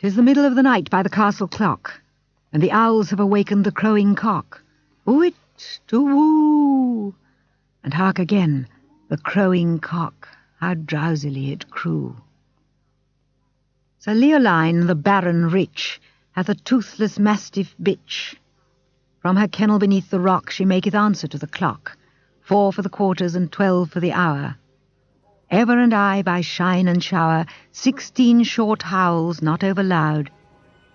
'Tis the middle of the night by the castle clock, and the owls have awakened the crowing cock. Woo-it, to woo! And hark again, the crowing cock, how drowsily it crew. Sir Leoline, the baron rich, hath a toothless mastiff bitch. From her kennel beneath the rock she maketh answer to the clock, 4 for the quarters and 12 for the hour. Ever and aye by shine and shower, 16 short howls, not over loud.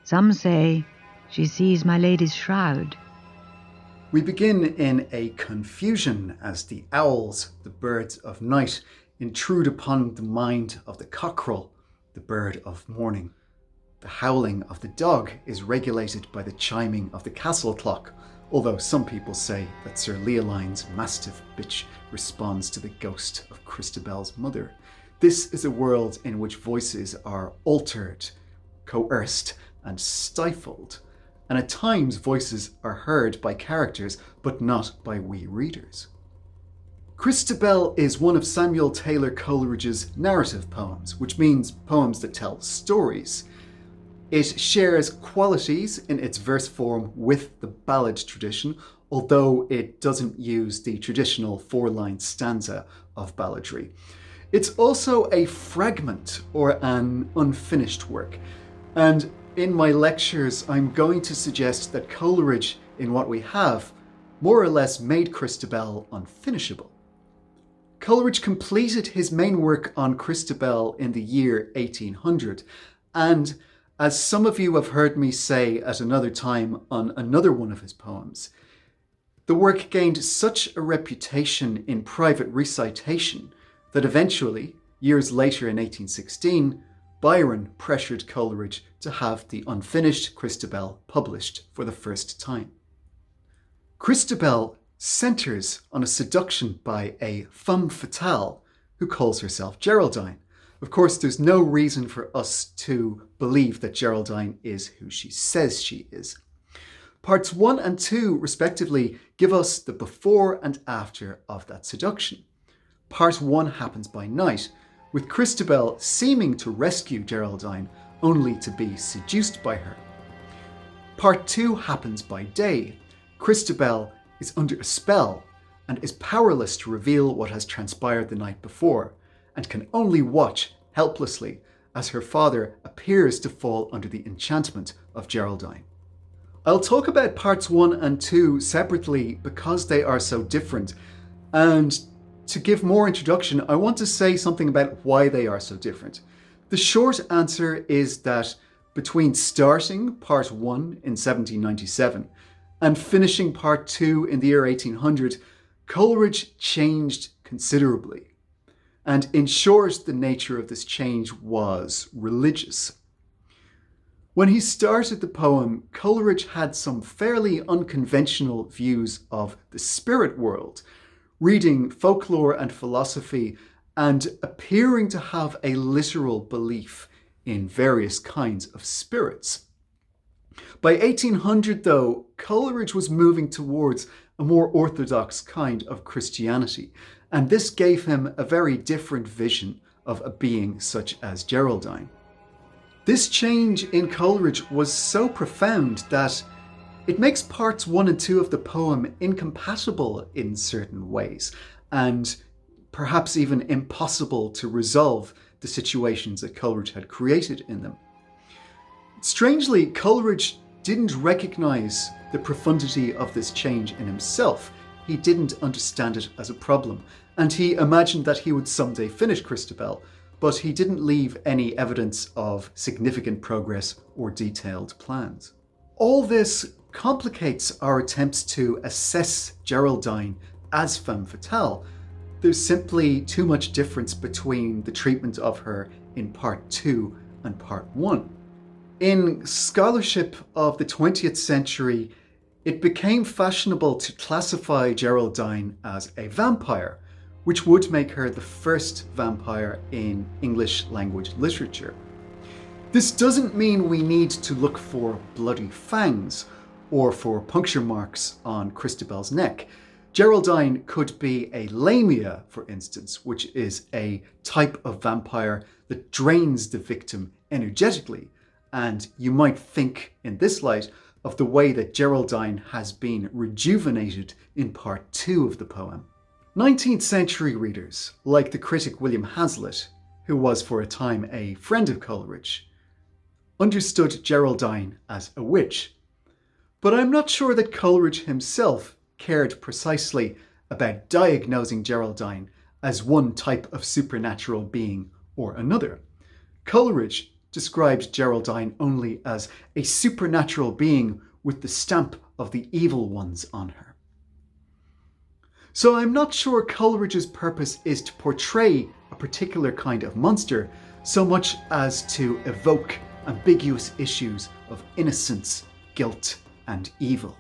Some say she sees my lady's shroud. We begin in a confusion as the owls, the birds of night, intrude upon the mind of the cockerel, the bird of morning. The howling of the dog is regulated by the chiming of the castle clock, although some people say that Sir Leoline's mastiff bitch responds to the ghost of Christabel's mother. This is a world in which voices are altered, coerced, and stifled, and at times voices are heard by characters, but not by we readers. Christabel is one of Samuel Taylor Coleridge's narrative poems, which means poems that tell stories. It shares qualities in its verse form with the ballad tradition, although it doesn't use the traditional 4-line stanza of balladry. It's also a fragment or an unfinished work, and in my lectures I'm going to suggest that Coleridge, in what we have, more or less made Christabel unfinishable. Coleridge completed his main work on Christabel in the year 1800, and as some of you have heard me say at another time on another one of his poems, the work gained such a reputation in private recitation that eventually, years later in 1816, Byron pressured Coleridge to have the unfinished Christabel published for the first time. Christabel centres on a seduction by a femme fatale who calls herself Geraldine. Of course, there's no reason for us to believe that Geraldine is who she says she is. Parts 1 and 2, respectively, give us the before and after of that seduction. Part 1 happens by night, with Christabel seeming to rescue Geraldine, only to be seduced by her. Part 2 happens by day. Christabel is under a spell and is powerless to reveal what has transpired the night before, and can only watch helplessly as her father appears to fall under the enchantment of Geraldine. I'll talk about parts 1 and 2 separately because they are so different, and to give more introduction, I want to say something about why they are so different. The short answer is that between starting part 1 in 1797 and finishing part 2 in the year 1800, Coleridge changed considerably. And in short, the nature of this change was religious. When he started the poem, Coleridge had some fairly unconventional views of the spirit world, reading folklore and philosophy and appearing to have a literal belief in various kinds of spirits. By 1800, though, Coleridge was moving towards a more orthodox kind of Christianity, and this gave him a very different vision of a being such as Geraldine. This change in Coleridge was so profound that it makes parts 1 and 2 of the poem incompatible in certain ways, and perhaps even impossible to resolve the situations that Coleridge had created in them. Strangely, Coleridge didn't recognize the profundity of this change in himself. He didn't understand it as a problem, and he imagined that he would someday finish Christabel, but he didn't leave any evidence of significant progress or detailed plans. All this complicates our attempts to assess Geraldine as femme fatale. There's simply too much difference between the treatment of her in part 2 and part 1. In scholarship of the 20th century, it became fashionable to classify Geraldine as a vampire, which would make her the first vampire in English language literature. This doesn't mean we need to look for bloody fangs or for puncture marks on Christabel's neck. Geraldine could be a lamia, for instance, which is a type of vampire that drains the victim energetically And you might think in this light of the way that Geraldine has been rejuvenated in part 2 of the poem. 19th century readers, like the critic William Hazlitt, who was for a time a friend of Coleridge, understood Geraldine as a witch. But I'm not sure that Coleridge himself cared precisely about diagnosing Geraldine as one type of supernatural being or another. Coleridge described Geraldine only as a supernatural being with the stamp of the evil ones on her. So I'm not sure Coleridge's purpose is to portray a particular kind of monster so much as to evoke ambiguous issues of innocence, guilt, and evil.